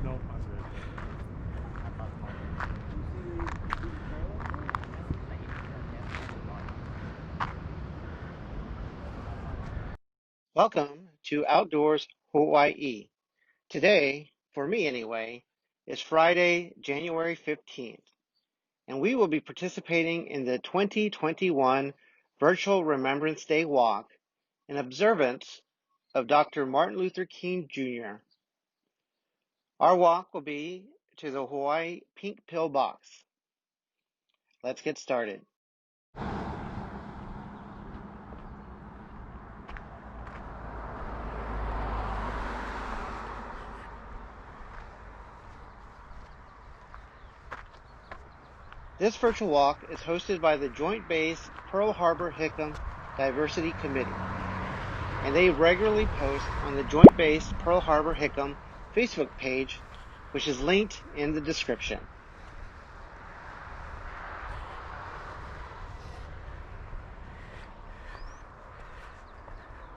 No, I'm good. Welcome to Outdoors Hawaii. Today, for me anyway, is Friday, January 15th, and we will be participating in the 2021 Virtual Remembrance Day Walk in observance of Dr. Martin Luther King Jr. Our walk will be to the Hawaii Pink Pillbox. Let's get started. This virtual walk is hosted by the Joint Base Pearl Harbor Hickam Diversity Committee, and they regularly post on the Joint Base Pearl Harbor Hickam Facebook page, which is linked in the description.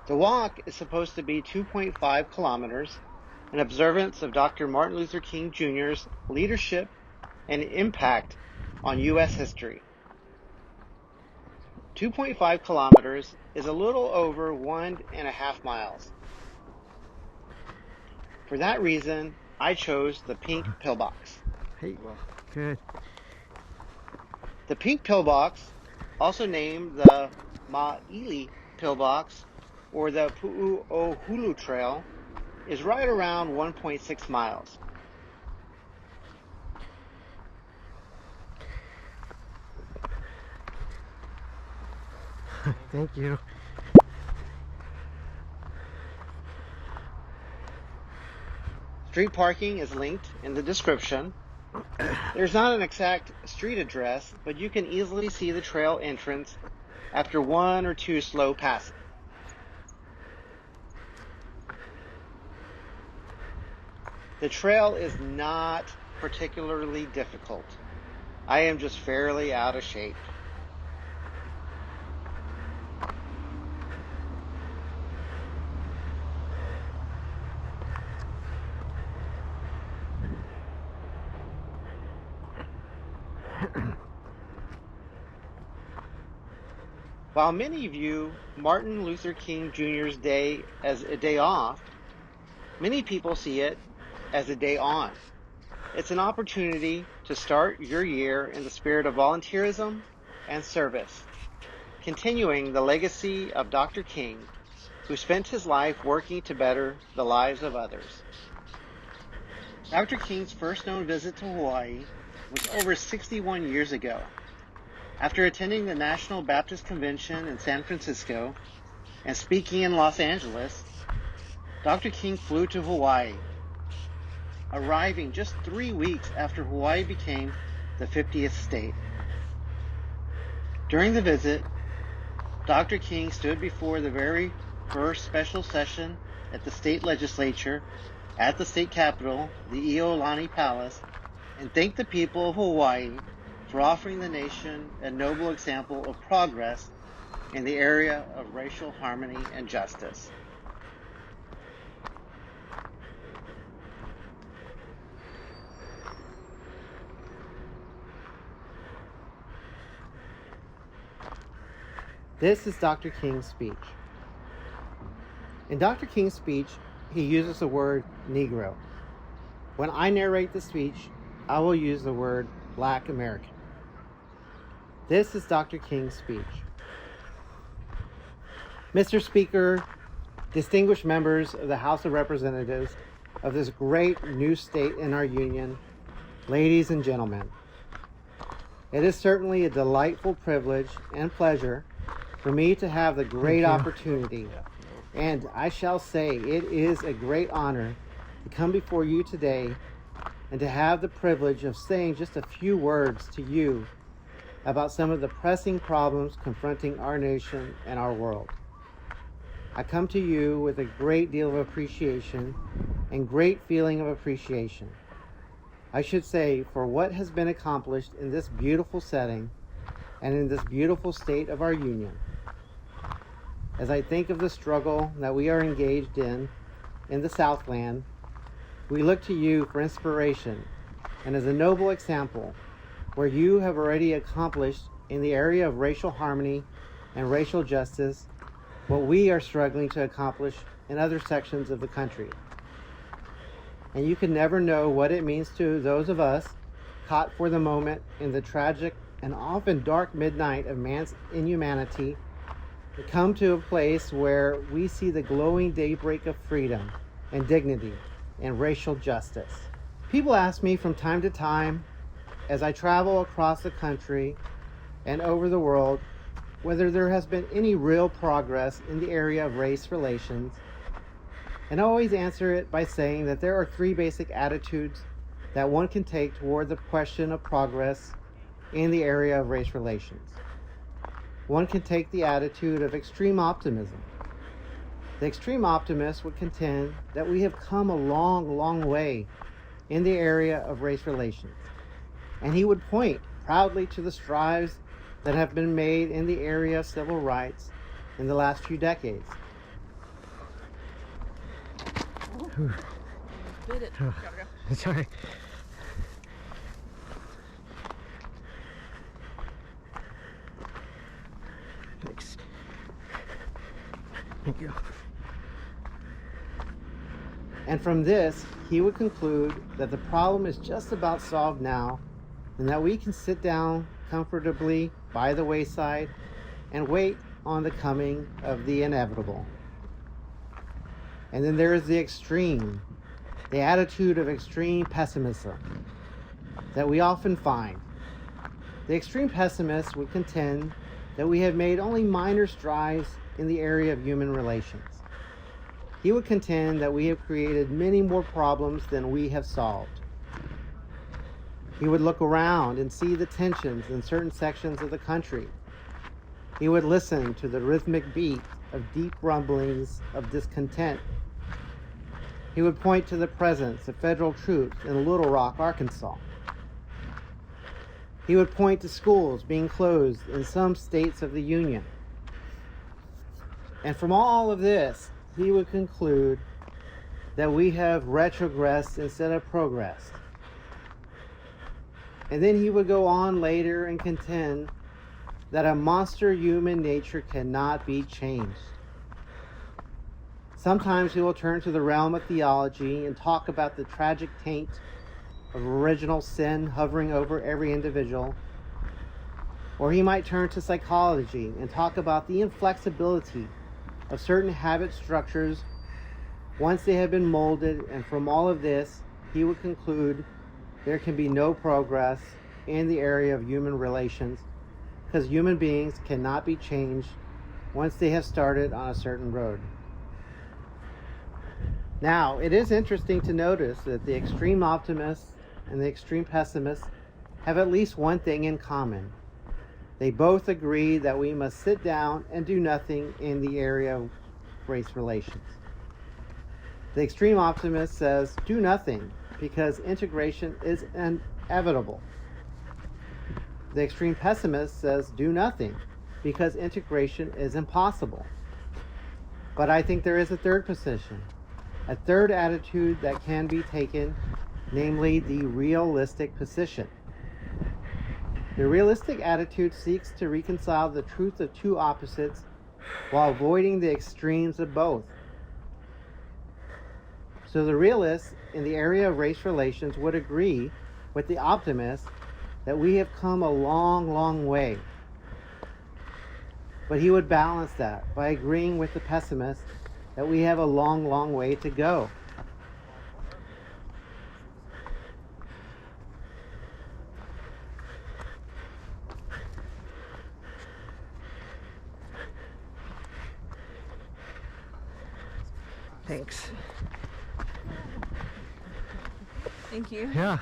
The walk is supposed to be 2.5 kilometers, an observance of Dr. Martin Luther King Jr.'s leadership and impact on U.S. history. 2.5 kilometers is a little over 1.5 miles. For that reason, I chose the Pink Pillbox. Hey, good. The Pink Pillbox, also named the Maili Pillbox or the Pu'u Hulu Trail, is right around 1.6 miles. Thank you. Street parking is linked in the description. There's not an exact street address, but you can easily see the trail entrance after one or two slow passes. The trail is not particularly difficult. I am just fairly out of shape. While many view Martin Luther King Jr.'s day as a day off, many people see it as a day on. It's an opportunity to start your year in the spirit of volunteerism and service, continuing the legacy of Dr. King, who spent his life working to better the lives of others. Dr. King's first known visit to Hawaii was over 61 years ago. After attending the National Baptist Convention in San Francisco and speaking in Los Angeles, Dr. King flew to Hawaii, arriving just 3 weeks after Hawaii became the 50th state. During the visit, Dr. King stood before the very first special session at the state legislature at the state capitol, the Iolani Palace, and thanked the people of Hawaii for offering the nation a noble example of progress in the area of racial harmony and justice. This is Dr. King's speech. In Dr. King's speech, he uses the word Negro. When I narrate the speech, I will use the word Black American. This is Dr. King's speech. Mr. Speaker, distinguished members of the House of Representatives of this great new state in our union, ladies and gentlemen, it is certainly a delightful privilege and pleasure for me to have the great opportunity, and I shall say it is a great honor to come before you today and to have the privilege of saying just a few words to you about some of the pressing problems confronting our nation and our world. I come to you with a great deal of appreciation and great feeling of appreciation, I should say, for what has been accomplished in this beautiful setting and in this beautiful state of our union. As I think of the struggle that we are engaged in the Southland, we look to you for inspiration and as a noble example where you have already accomplished in the area of racial harmony and racial justice what we are struggling to accomplish in other sections of the country. And you can never know what it means to those of us caught for the moment in the tragic and often dark midnight of man's inhumanity to come to a place where we see the glowing daybreak of freedom and dignity and racial justice. People ask me from time to time as I travel across the country and over the world whether there has been any real progress in the area of race relations, and I always answer it by saying that there are three basic attitudes that one can take toward the question of progress in the area of race relations. One can take the attitude of extreme optimism. The extreme optimist would contend that we have come a long, long way in the area of race relations, and he would point proudly to the strides that have been made in the area of civil rights in the last few decades. Bit it. Oh, Gotta go. it's all right. Thanks. Thank you. And from this, he would conclude that the problem is just about solved now, and that we can sit down comfortably by the wayside and wait on the coming of the inevitable. And then there is the extreme, the attitude of extreme pessimism that we often find. The extreme pessimist would contend that we have made only minor strides in the area of human relations. He would contend that we have created many more problems than we have solved. He would look around and see the tensions in certain sections of the country. He would listen to the rhythmic beat of deep rumblings of discontent. He would point to the presence of federal troops in Little Rock, Arkansas. He would point to schools being closed in some states of the Union. And from all of this, he would conclude that we have retrogressed instead of progressed. And then he would go on later and contend that a monster human nature cannot be changed. Sometimes he will turn to the realm of theology and talk about the tragic taint of original sin hovering over every individual. Or he might turn to psychology and talk about the inflexibility of certain habit structures once they have been molded, and from all of this, he would conclude there can be no progress in the area of human relations because human beings cannot be changed once they have started on a certain road. Now, it is interesting to notice that the extreme optimists and the extreme pessimists have at least one thing in common. They both agree that we must sit down and do nothing in the area of race relations. The extreme optimist says, do nothing because integration is inevitable. The extreme pessimist says, do nothing because integration is impossible. But I think there is a third position, a third attitude that can be taken, namely the realistic position. The realistic attitude seeks to reconcile the truth of two opposites while avoiding the extremes of both. So the realist in the area of race relations would agree with the optimist that we have come a long, long way. But he would balance that by agreeing with the pessimist that we have a long, long way to go. Thanks. Thank you. Yeah.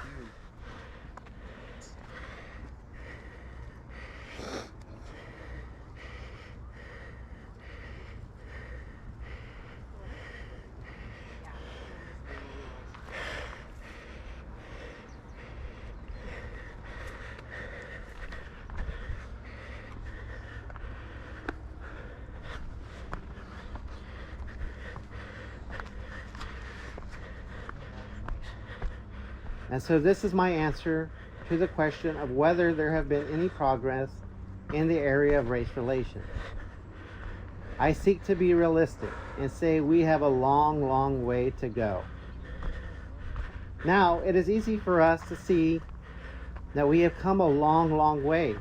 And so this is my answer to the question of whether there have been any progress in the area of race relations. I seek to be realistic and say we have a long, long way to go. Now, it is easy for us to see that we have come a long, long way.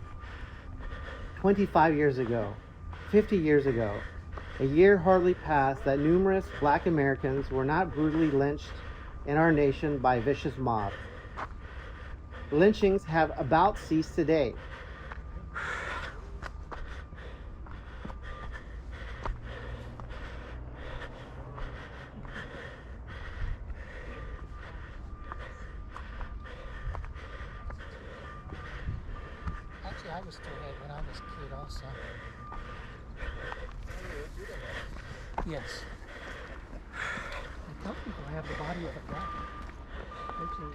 25 years ago, 50 years ago, a year hardly passed that numerous Black Americans were not brutally lynched in our nation by vicious mobs. Lynchings have about ceased today. Actually, I was still dead when I was a kid also. Yes. And some people have the body of a black. Actually,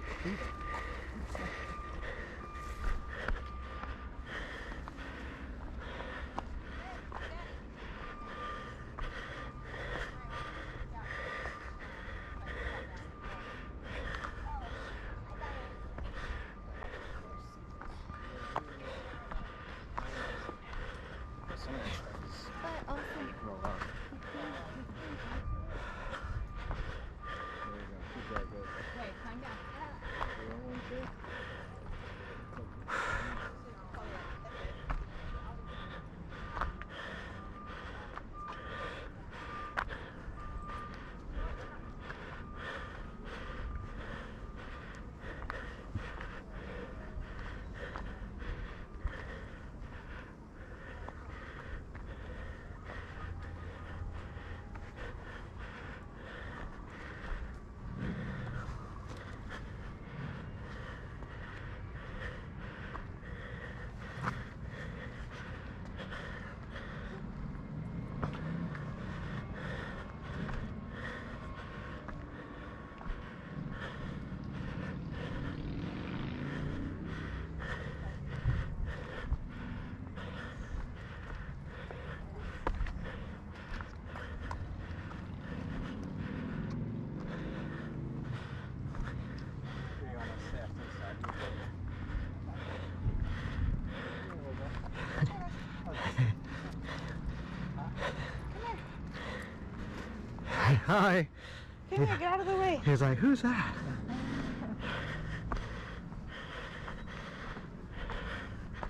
Hi. Come here, get out of the way. He's like, who's that?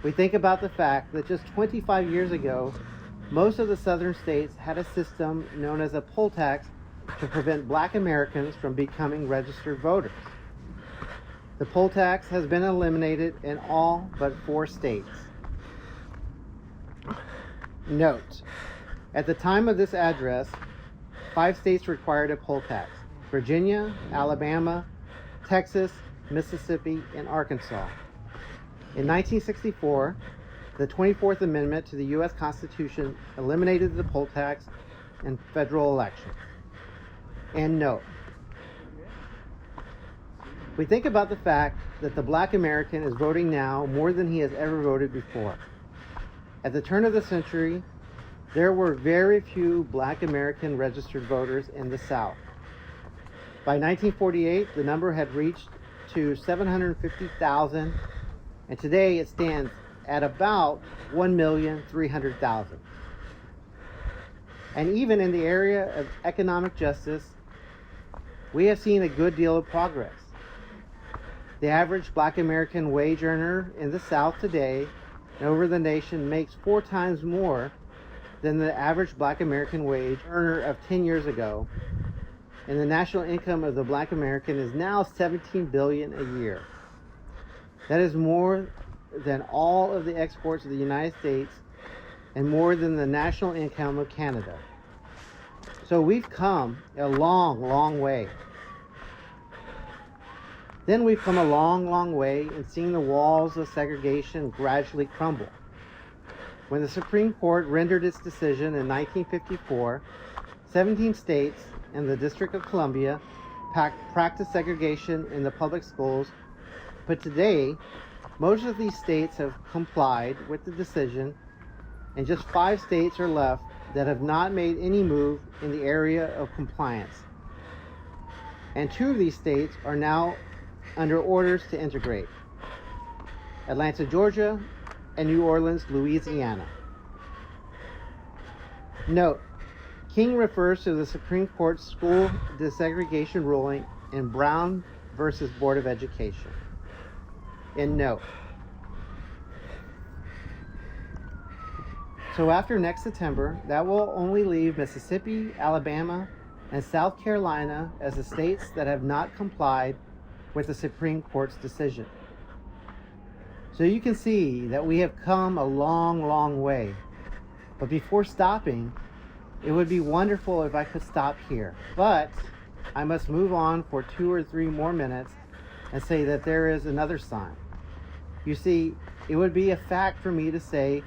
We think about the fact that just 25 years ago, most of the southern states had a system known as a poll tax to prevent Black Americans from becoming registered voters. The poll tax has been eliminated in all but 4 states. Note, at the time of this address, 5 states required a poll tax: Virginia, Alabama, Texas, Mississippi, and Arkansas. In 1964, the 24th Amendment to the U.S. Constitution eliminated the poll tax in federal elections. And note, we think about the fact that the Black American is voting now more than he has ever voted before. At the turn of the century, there were very few Black American registered voters in the South. By 1948, the number had reached to 750,000, and today it stands at about 1,300,000. And even in the area of economic justice, we have seen a good deal of progress. The average Black American wage earner in the South today and over the nation makes 4 times more than the average Black American wage earner of 10 years ago, and the national income of the Black American is now $17 billion a year. That is more than all of the exports of the United States and more than the national income of Canada. So we've come a long, long way. Then we've come a long, long way in seeing the walls of segregation gradually crumble. When the Supreme Court rendered its decision in 1954, 17 states and the District of Columbia practiced segregation in the public schools, but today, most of these states have complied with the decision, and just 5 states are left that have not made any move in the area of compliance. And 2 of these states are now under orders to integrate. Atlanta, Georgia, and New Orleans, Louisiana. Note, King refers to the Supreme Court school desegregation ruling in Brown versus Board of Education. In note. So after next September, that will only leave Mississippi, Alabama, and South Carolina as the states that have not complied with the Supreme Court's decision. So you can see that we have come a long, long way. But before stopping, it would be wonderful if I could stop here. But I must move on for 2 or 3 more minutes and say that there is another sign. You see, it would be a fact for me to say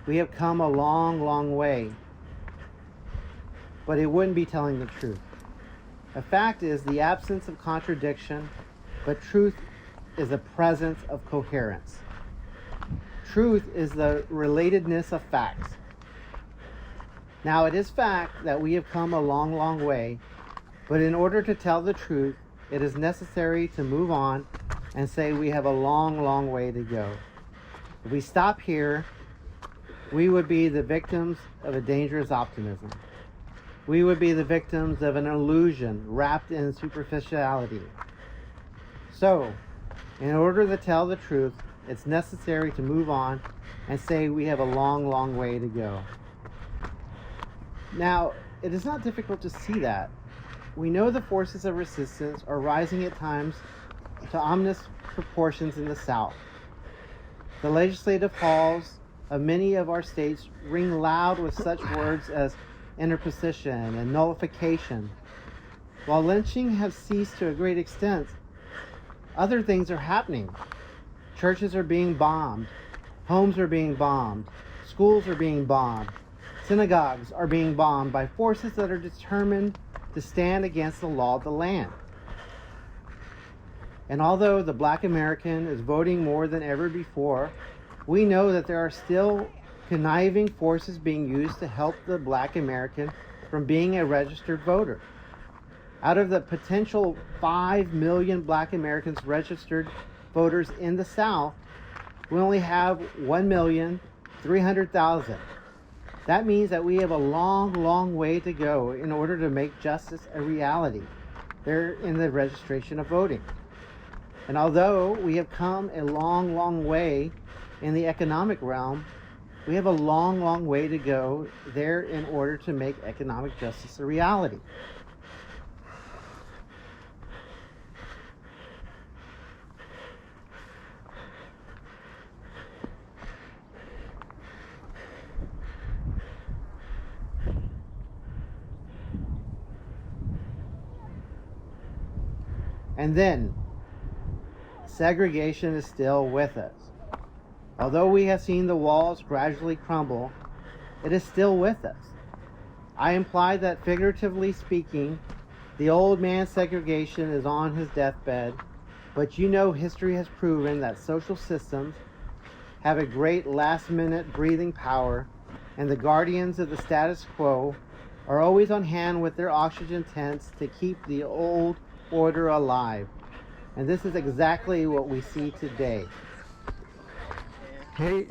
we have come a long, long way. But it wouldn't be telling the truth. A fact is the absence of contradiction, but truth is the presence of coherence. Truth is the relatedness of facts. Now, it is fact that we have come a long, long way, but in order to tell the truth, it is necessary to move on and say we have a long, long way to go. If we stop here, we would be the victims of a dangerous optimism. We would be the victims of an illusion wrapped in superficiality. So, in order to tell the truth, it's necessary to move on and say we have a long, long way to go. Now, it is not difficult to see that. We know the forces of resistance are rising at times to ominous proportions in the South. The legislative halls of many of our states ring loud with such words as interposition and nullification. While lynching has ceased to a great extent, other things are happening. Churches are being bombed, homes are being bombed, schools are being bombed, synagogues are being bombed by forces that are determined to stand against the law of the land. And although the Black American is voting more than ever before, we know that there are still conniving forces being used to help the Black American from being a registered voter. Out of the potential 5 million Black Americans registered voters in the South, we only have 1,300,000. That means that we have a long, long way to go in order to make justice a reality there in the registration of voting. And although we have come a long, long way in the economic realm, we have a long, long way to go there in order to make economic justice a reality. And then, segregation is still with us. Although we have seen the walls gradually crumble, it is still with us. I imply that, figuratively speaking, the old man's segregation is on his deathbed, but you know history has proven that social systems have a great last-minute breathing power, and the guardians of the status quo are always on hand with their oxygen tents to keep the old order alive. And this is exactly what we see today. Hey.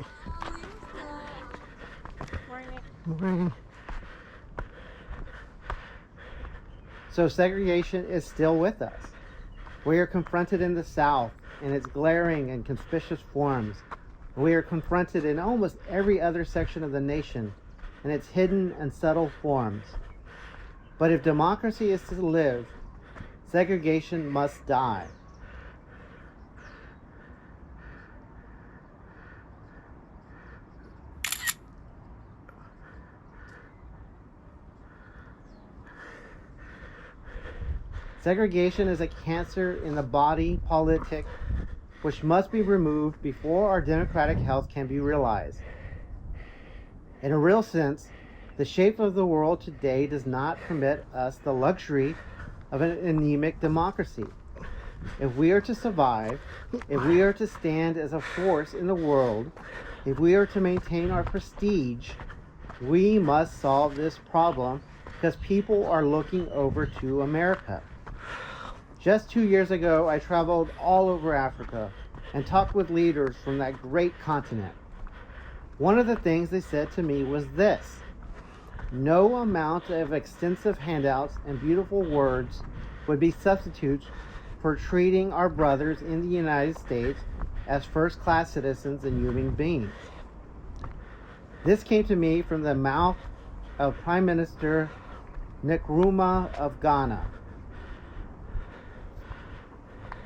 Morning. Morning. So segregation is still with us. We are confronted in the South in its glaring and conspicuous forms. We are confronted in almost every other section of the nation in its hidden and subtle forms. But if democracy is to live, segregation must die. Segregation is a cancer in the body politic which must be removed before our democratic health can be realized. In a real sense, the shape of the world today does not permit us the luxury of an anemic democracy. If we are to survive, if we are to stand as a force in the world, if we are to maintain our prestige, we must solve this problem because people are looking over to America. Just 2 years ago, I traveled all over Africa and talked with leaders from that great continent. One of the things they said to me was this: no amount of extensive handouts and beautiful words would be substitutes for treating our brothers in the United States as first-class citizens and human beings. This came to me from the mouth of Prime Minister Nkrumah of Ghana.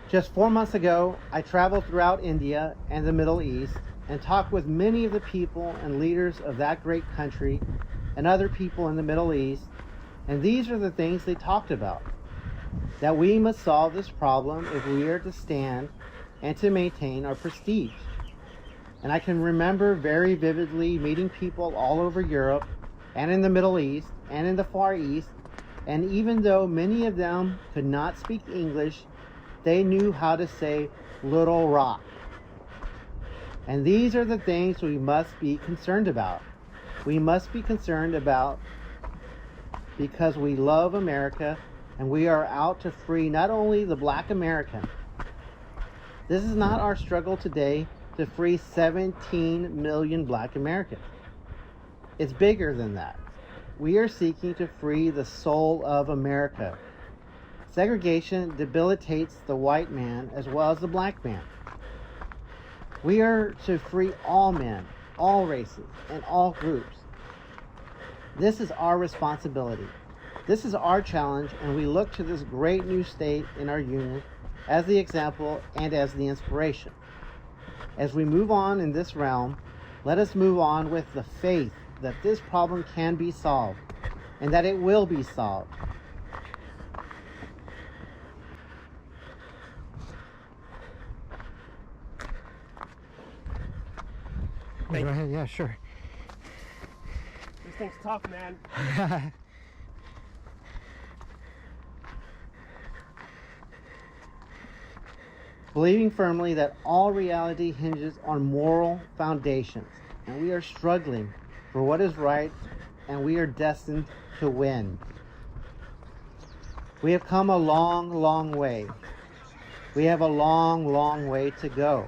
Just 4 months ago, I traveled throughout India and the Middle East and talked with many of the people and leaders of that great country and other people in the Middle East, and these are the things they talked about: that we must solve this problem if we are to stand and to maintain our prestige. And I can remember very vividly meeting people all over Europe and in the Middle East and in the Far East, and even though many of them could not speak English, they knew how to say Little Rock. And these are the things we must be concerned about. We must be concerned about because we love America and we are out to free not only the Black American. This is not our struggle today to free 17 million Black Americans. It's bigger than that. We are seeking to free the soul of America. Segregation debilitates the white man as well as the black man. We are to free all men, all races, and all groups. This is our responsibility. This is our challenge, and we look to this great new state in our union as the example and as the inspiration. As we move on in this realm, let us move on with the faith that this problem can be solved and that it will be solved. Go ahead, yeah, sure. This thing's tough, man. Believing firmly that all reality hinges on moral foundations, and we are struggling for what is right, and we are destined to win. We have come a long, long way. We have a long, long way to go.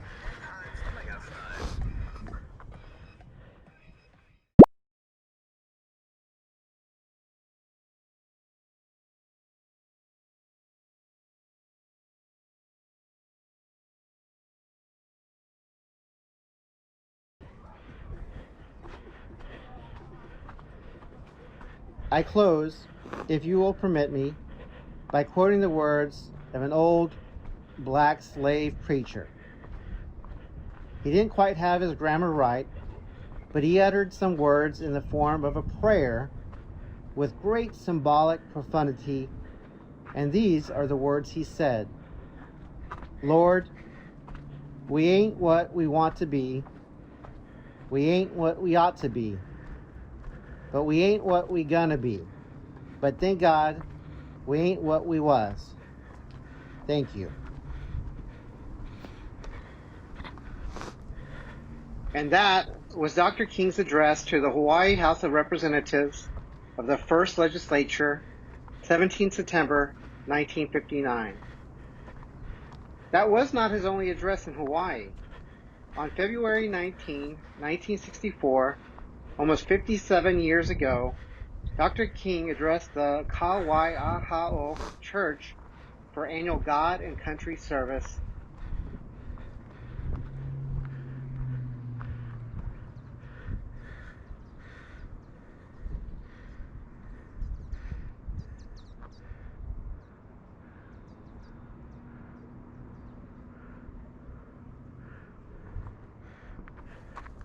I close, if you will permit me, by quoting the words of an old black slave preacher. He didn't quite have his grammar right, but he uttered some words in the form of a prayer with great symbolic profundity, and these are the words he said: Lord, we ain't what we want to be, we ain't what we ought to be, but we ain't what we gonna be. But thank God, we ain't what we was. Thank you. And that was Dr. King's address to the Hawaii House of Representatives of the First Legislature, 17 September 1959. That was not his only address in Hawaii. On February 19, 1964, almost 57 years ago, Dr. King addressed the Kauai'ahao Church for annual God and Country service.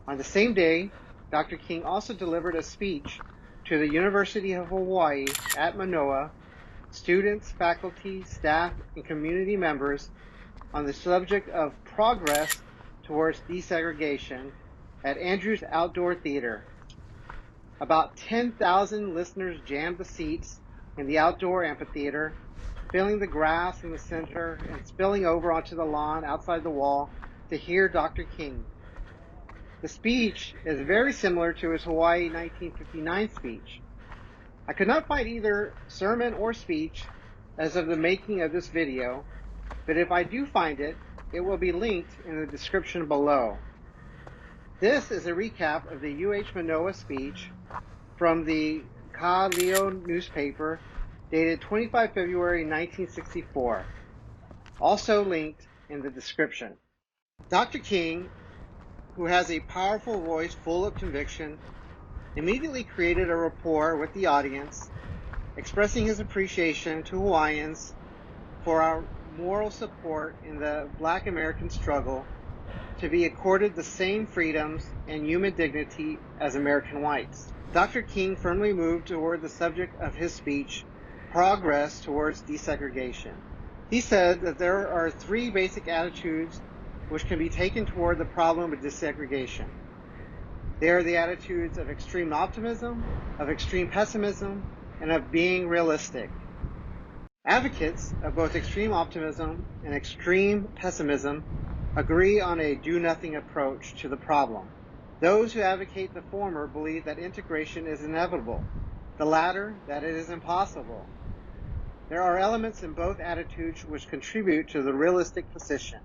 On the same day, Dr. King also delivered a speech to the University of Hawaii at Manoa, students, faculty, staff, and community members on the subject of progress towards desegregation at Andrews Outdoor Theater. About 10,000 listeners jammed the seats in the outdoor amphitheater, filling the grass in the center and spilling over onto the lawn outside the wall to hear Dr. King. The speech is very similar to his Hawaii 1959 speech. I could not find either sermon or speech as of the making of this video, but if I do find it, it will be linked in the description below. This is a recap of the UH Manoa speech from the Ka Leo newspaper dated 25 February 1964, also linked in the description. Dr. King, who has a powerful voice full of conviction, immediately created a rapport with the audience, expressing his appreciation to Hawaiians for our moral support in the Black American struggle to be accorded the same freedoms and human dignity as American whites. Dr. King firmly moved toward the subject of his speech, progress towards desegregation. He said that there are three basic attitudes which can be taken toward the problem of desegregation. They are the attitudes of extreme optimism, of extreme pessimism, and of being realistic. Advocates of both extreme optimism and extreme pessimism agree on a do-nothing approach to the problem. Those who advocate the former believe that integration is inevitable, the latter that it is impossible. There are elements in both attitudes which contribute to the realistic position.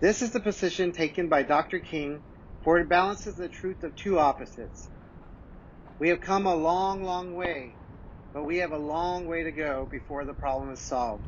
This is the position taken by Dr. King, for it balances the truth of two opposites. We have come a long, long way, but we have a long way to go before the problem is solved.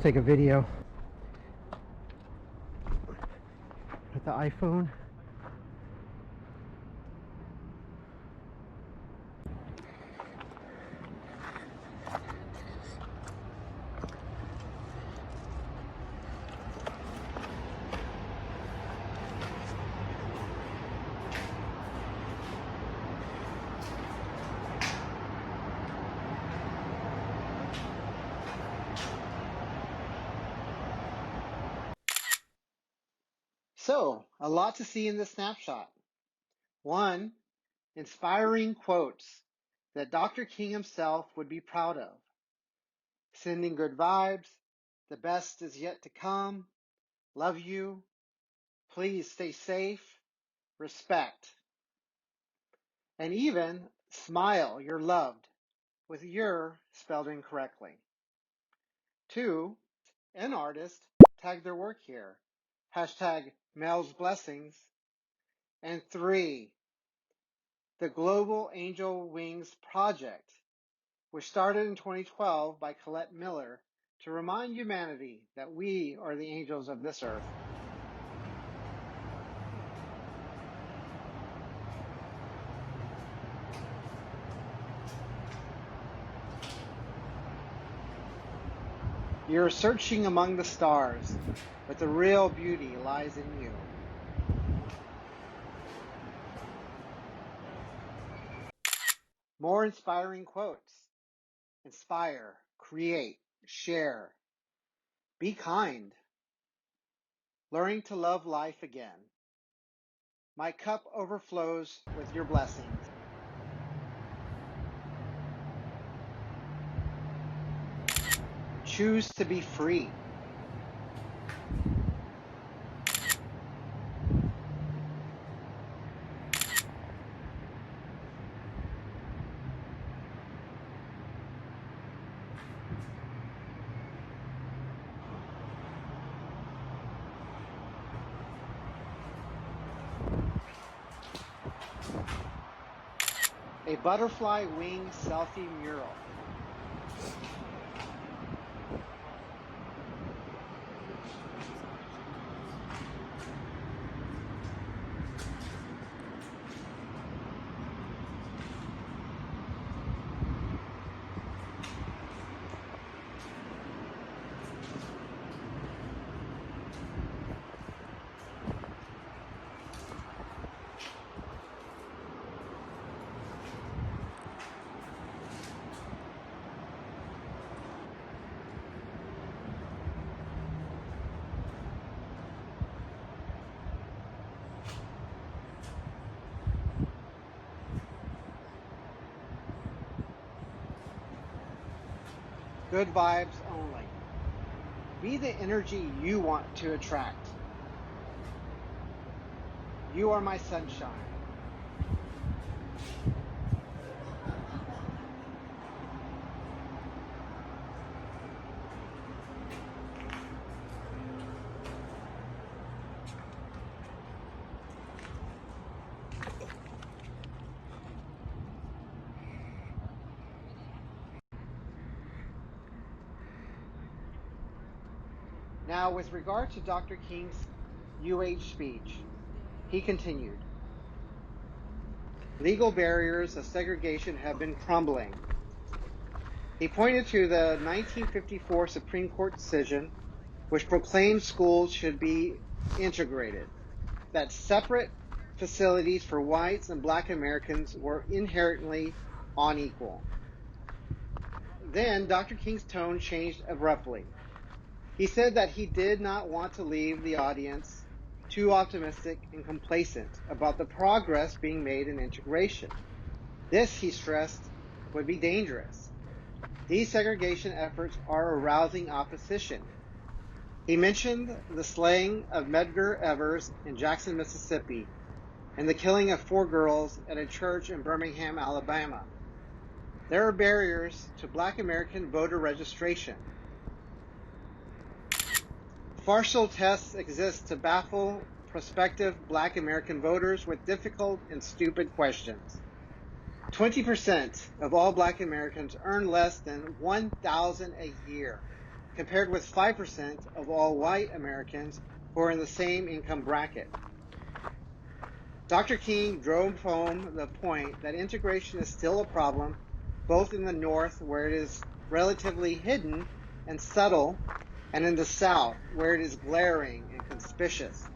Take a video with the iPhone. So, a lot to see in this snapshot. 1. Inspiring quotes that Dr. King himself would be proud of. Sending good vibes, the best is yet to come, love you, please stay safe, respect. And even smile, you're loved, with your spelled incorrectly. 2. An artist tagged their work here. Hashtag Mel's Blessings. And 3. The Global Angel Wings Project, which started in 2012 by Colette Miller to remind humanity that we are the angels of this earth. You're searching among the stars, but the real beauty lies in you. More inspiring quotes. Inspire, create, share. Be kind. Learning to love life again. My cup overflows with your blessings. Choose to be free. A butterfly wing selfie mural. Good vibes only. Be the energy you want to attract. You are my sunshine. Now, with regard to Dr. King's UH speech, he continued, legal barriers of segregation have been crumbling. He pointed to the 1954 Supreme Court decision, which proclaimed schools should be integrated, that separate facilities for whites and black Americans were inherently unequal. Then Dr. King's tone changed abruptly. He said that he did not want to leave the audience too optimistic and complacent about the progress being made in integration. This, he stressed, would be dangerous. Desegregation efforts are arousing opposition. He mentioned the slaying of Medgar Evers in Jackson, Mississippi, and the killing of 4 girls at a church in Birmingham, Alabama. There are barriers to Black American voter registration. Partial tests exist to baffle prospective Black American voters with difficult and stupid questions. 20% of all Black Americans earn less than $1,000 a year, compared with 5% of all white Americans who are in the same income bracket. Dr. King drove home the point that integration is still a problem, both in the North, where it is relatively hidden and subtle, and in the South, where it is glaring and conspicuous.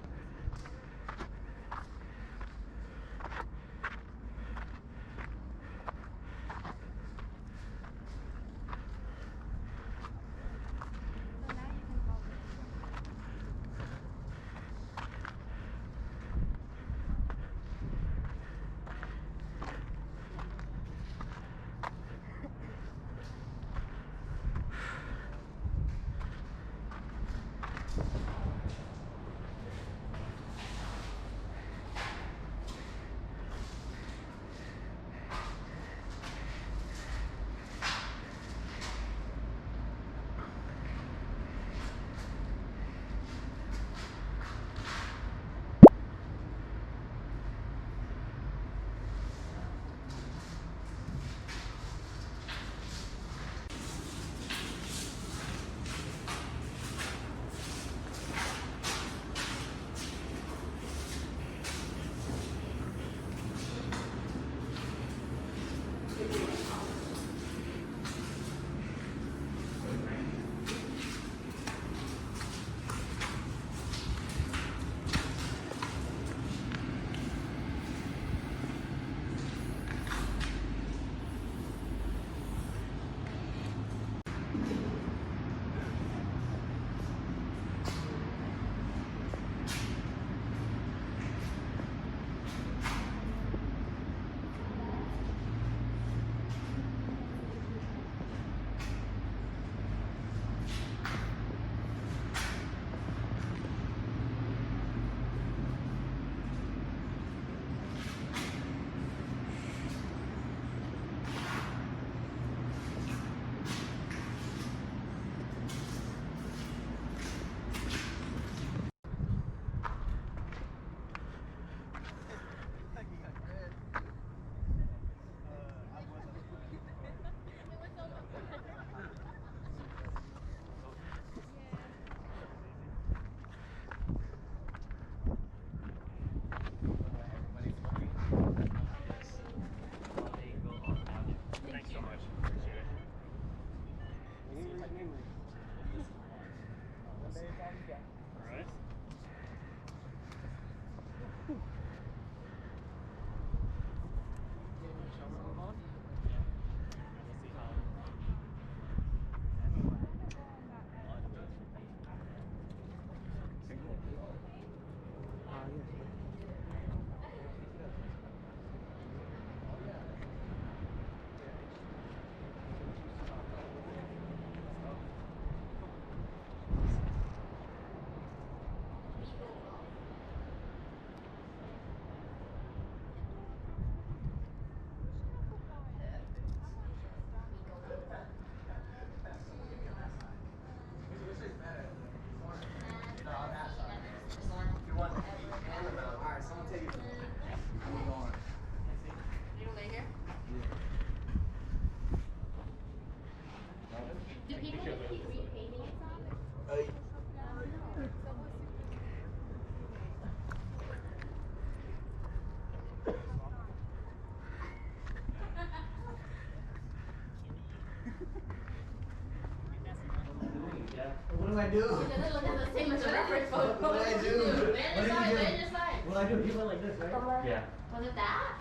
do I do? It doesn't look the same as the reference photo. What do I do? Bend What your do side, you bend do? your side. What do I do? He went like this, right? Yeah. Was it that?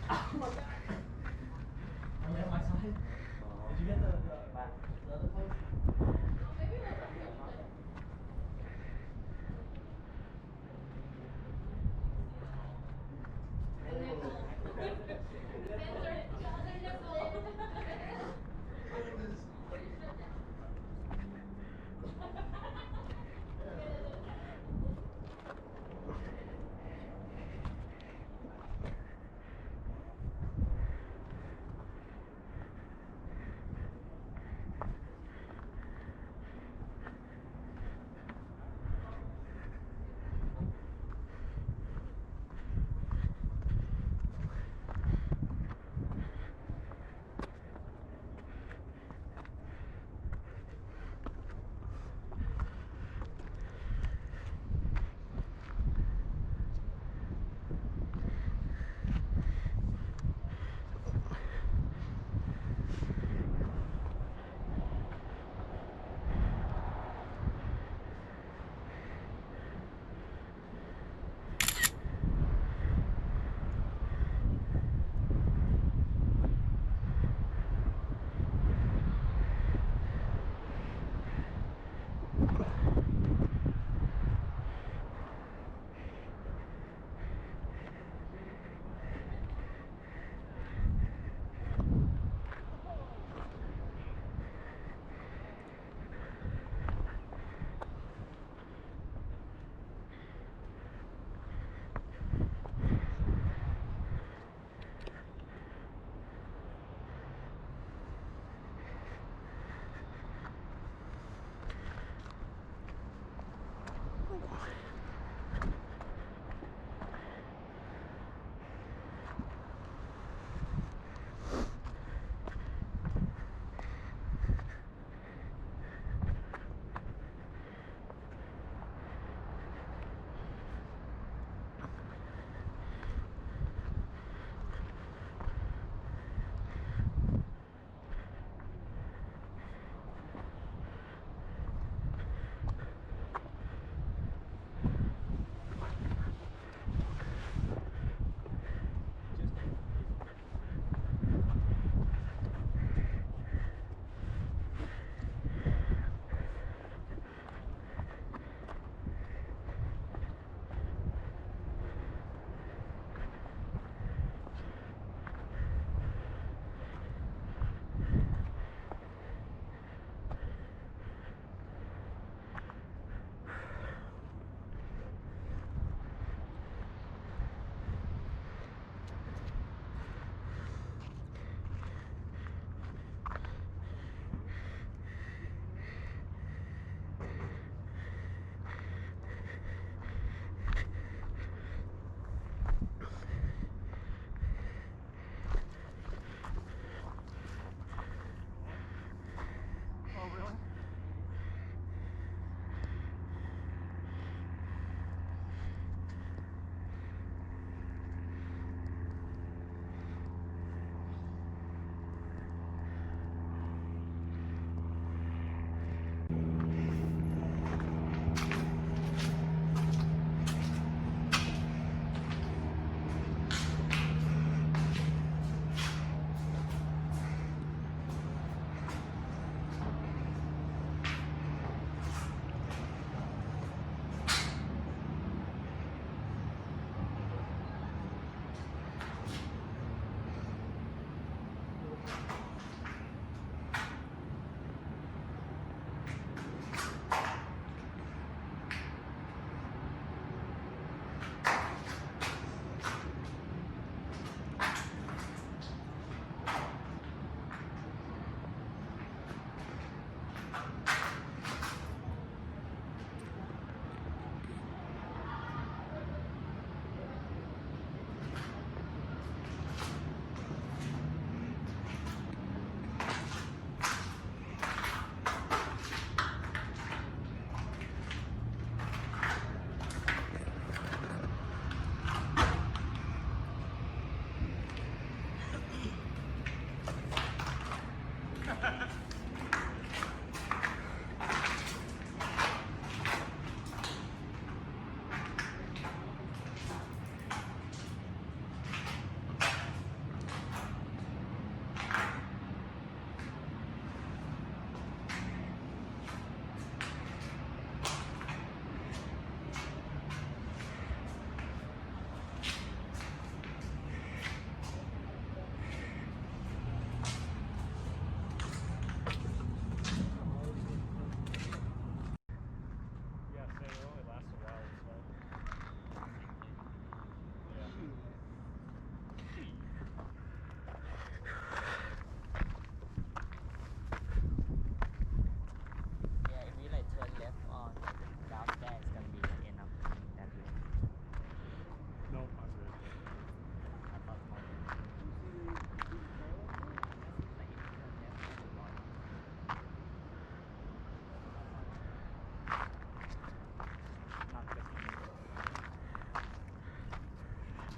Oh my god. I'm at my side. Did you get the other place? Maybe it was up here.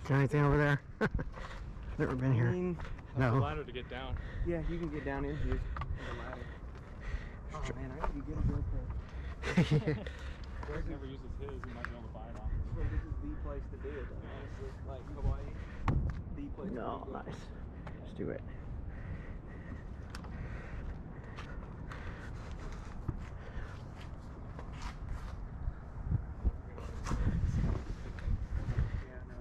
Is there anything over there? Never been here. The No. ladder to get down. Yeah, you can get down in here. On the ladder. Oh man, I need to get a GoPro. Greg never uses his. He might be able to buy it off. Well, this is the place to do it, honestly. Like Hawaii, the place No, to do it. nice. Let's do it. Yeah, no.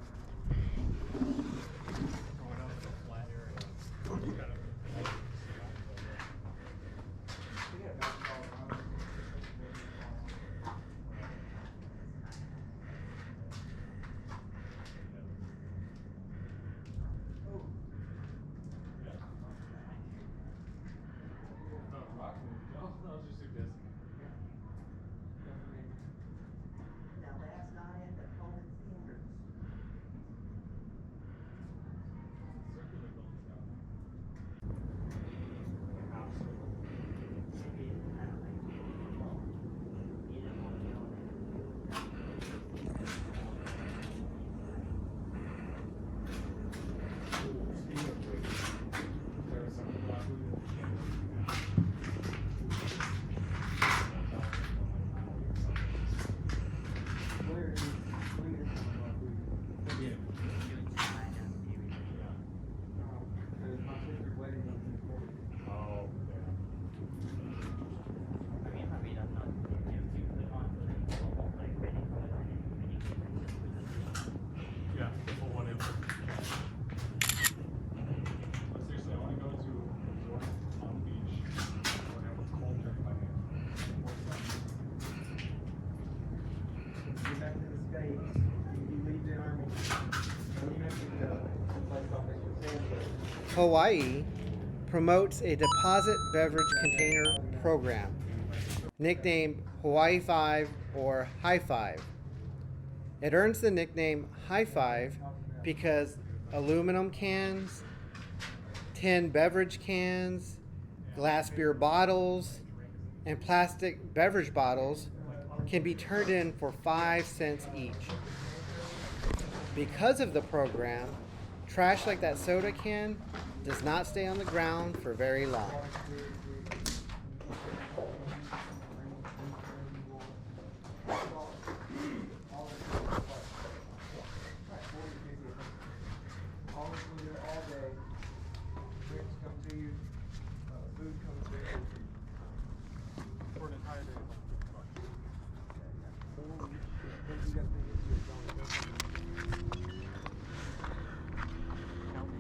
Going up in a flat area. Just gotta We got basketball around. No, that was just suggesting. Now that's not in the code standards. Circular buildings down there. There's some Where is my sister's wedding is in Florida. Oh, yeah. People want to. Seriously, I want to go to a resort on the beach whenever it's cold during my Get back to the States. You leave the Army. Go to Mexico. Someplace off at San Hawaii promotes a deposit beverage container program, nicknamed Hawaii 5 or High Five. It earns the nickname High Five because aluminum cans, tin beverage cans, glass beer bottles, and plastic beverage bottles can be turned in for 5 cents each. Because of the program, trash like that soda can does not stay on the ground for very long. Always when you're all day, drinks come to you, food comes to you. For an entire day. Holy shit, what you got to get to your zone? Count me.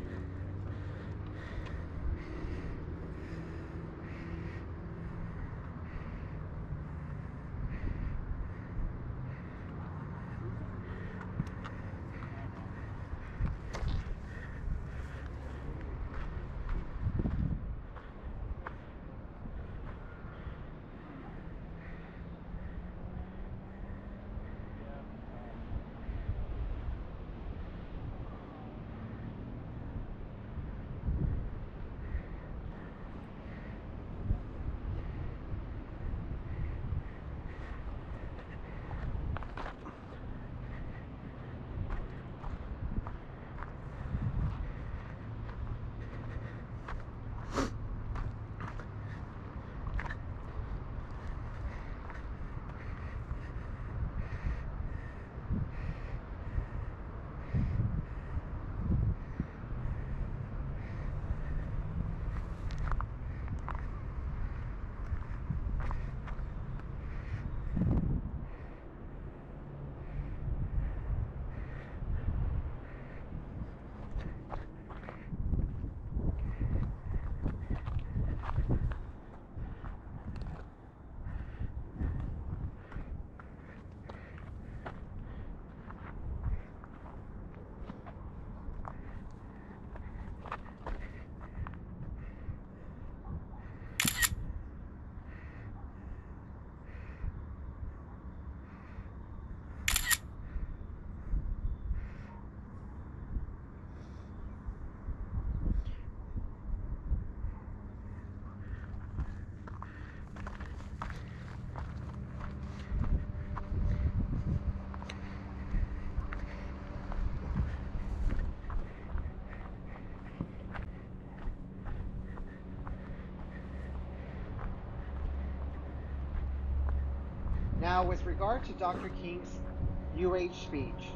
Now, with regard to Dr. King's UH speech,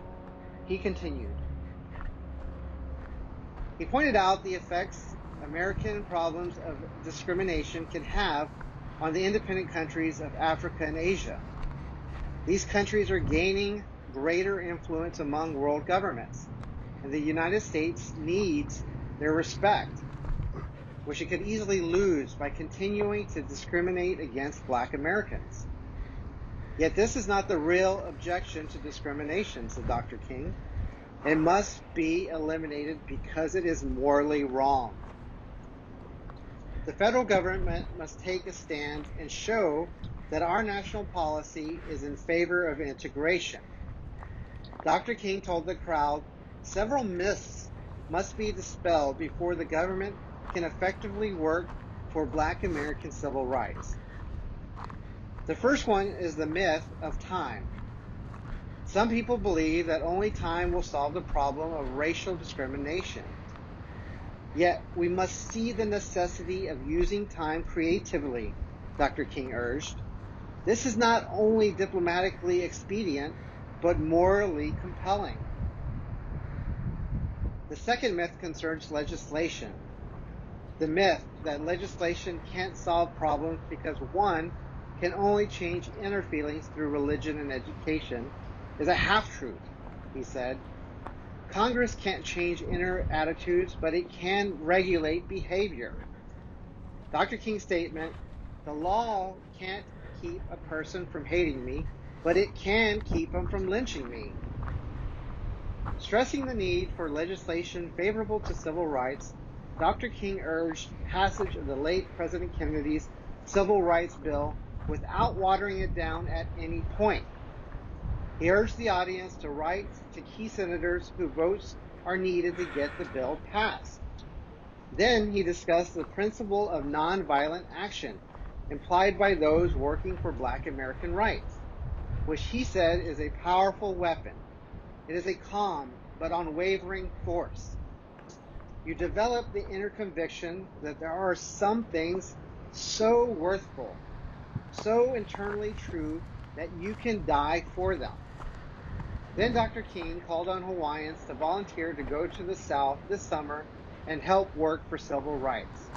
he continued. He pointed out the effects American problems of discrimination can have on the independent countries of Africa and Asia. These countries are gaining greater influence among world governments, and the United States needs their respect, which it could easily lose by continuing to discriminate against Black Americans. Yet this is not the real objection to discrimination, said Dr. King. It must be eliminated because it is morally wrong. The federal government must take a stand and show that our national policy is in favor of integration. Dr. King told the crowd several myths must be dispelled before the government can effectively work for Black American civil rights. The first one is the myth of time. Some people believe that only time will solve the problem of racial discrimination. Yet we must see the necessity of using time creatively, Dr. King urged. This is not only diplomatically expedient, but morally compelling. The second myth concerns legislation. The myth that legislation can't solve problems because one can only change inner feelings through religion and education is a half-truth, he said. Congress can't change inner attitudes, but it can regulate behavior. Dr. King's statement, the law can't keep a person from hating me, but it can keep them from lynching me. Stressing the need for legislation favorable to civil rights, Dr. King urged passage of the late President Kennedy's Civil Rights Bill without watering it down at any point. He urged the audience to write to key senators whose votes are needed to get the bill passed. Then he discussed the principle of nonviolent action implied by those working for Black American rights, which he said is a powerful weapon. It is a calm but unwavering force. You develop the inner conviction that there are some things so worthful, so internally true, that you can die for them. Then Dr. King called on Hawaiians to volunteer to go to the South this summer and help work for civil rights.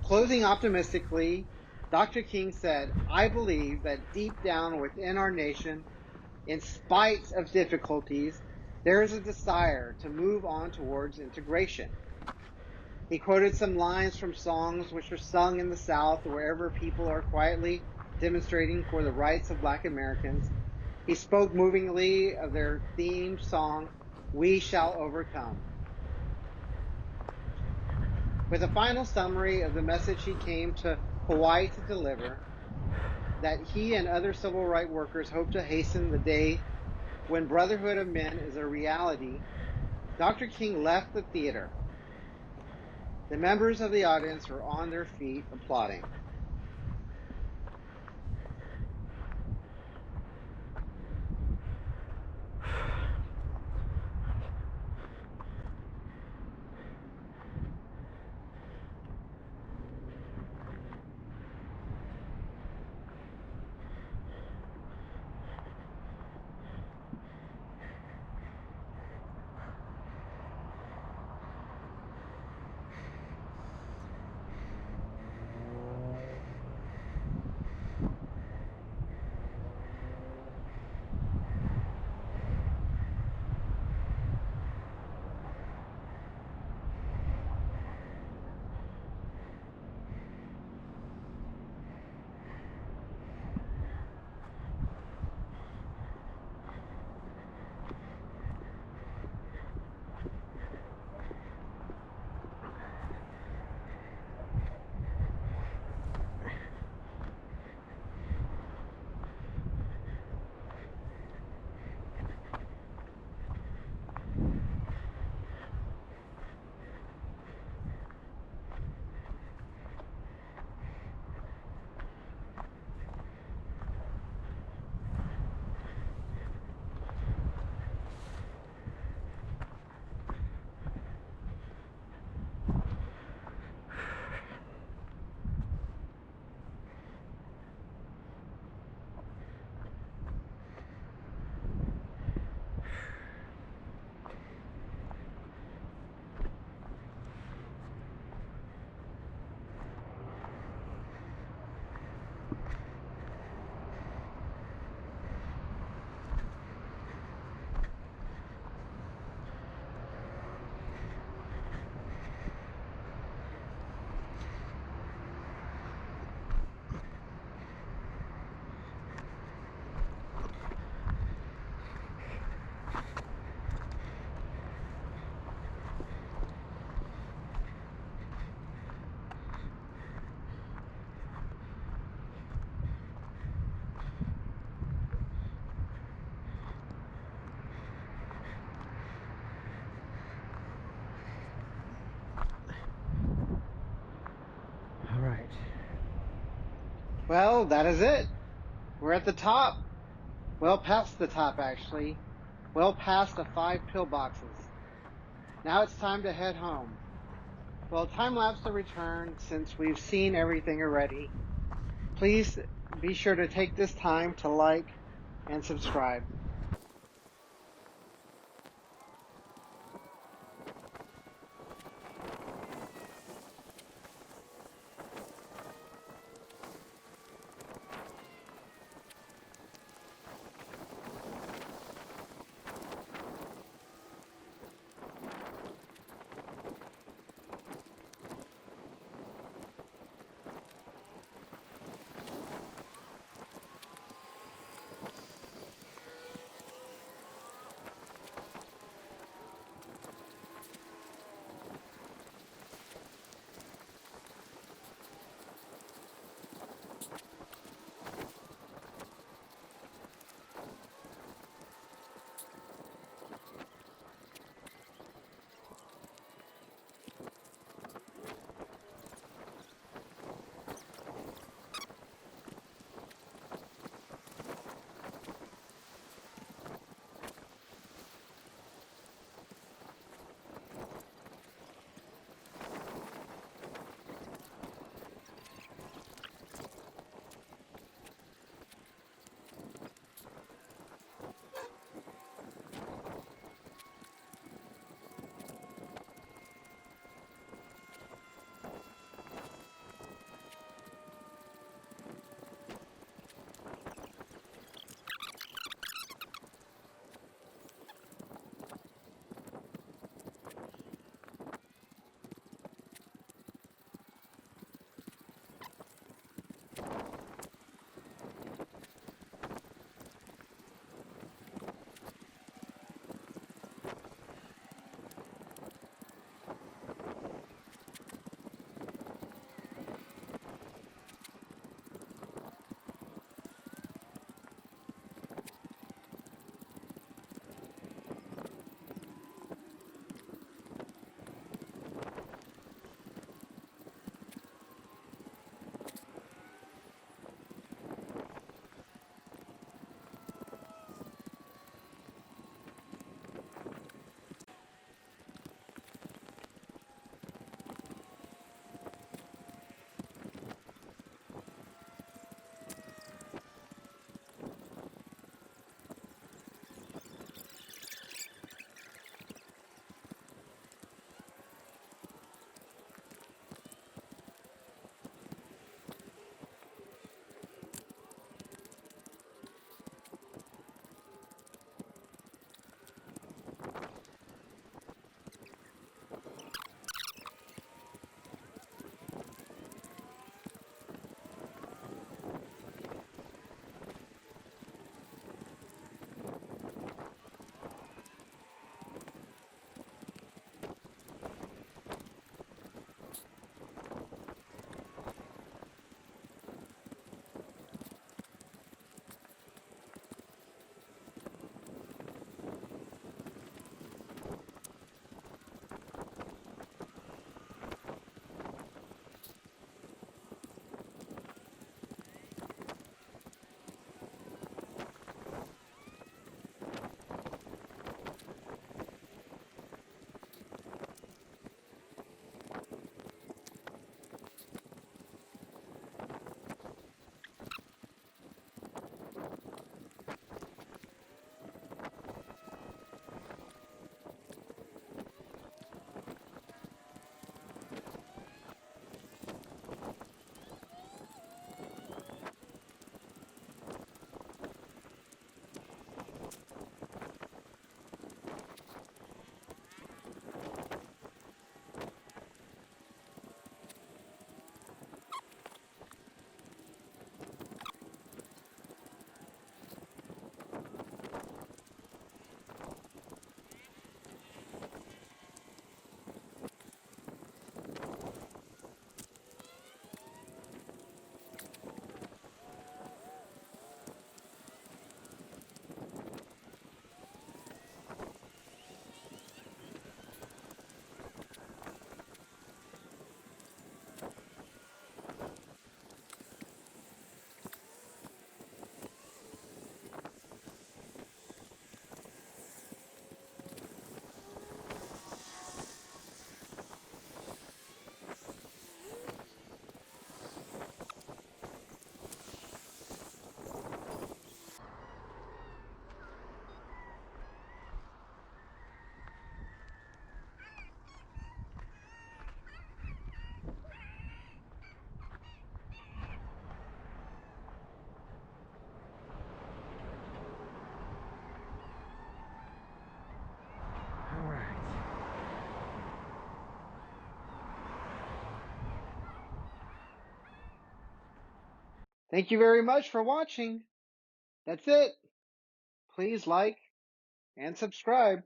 Closing optimistically, Dr. King said, I believe that deep down within our nation, in spite of difficulties, there is a desire to move on towards integration. He quoted some lines from songs which are sung in the South wherever people are quietly demonstrating for the rights of Black Americans. He spoke movingly of their theme song, We Shall Overcome. With a final summary of the message he came to Hawaii to deliver, that he and other civil rights workers hope to hasten the day when brotherhood of men is a reality, Dr. King left the theater. The members of the audience were on their feet applauding. All right. Well, that is it. We're at the top. Well past the top, actually. Well past the 5 pillboxes. Now it's time to head home. Well, time lapse to return since we've seen everything already. Please be sure to take this time to like and subscribe. All right. Thank you very much for watching. That's it. Please like and subscribe.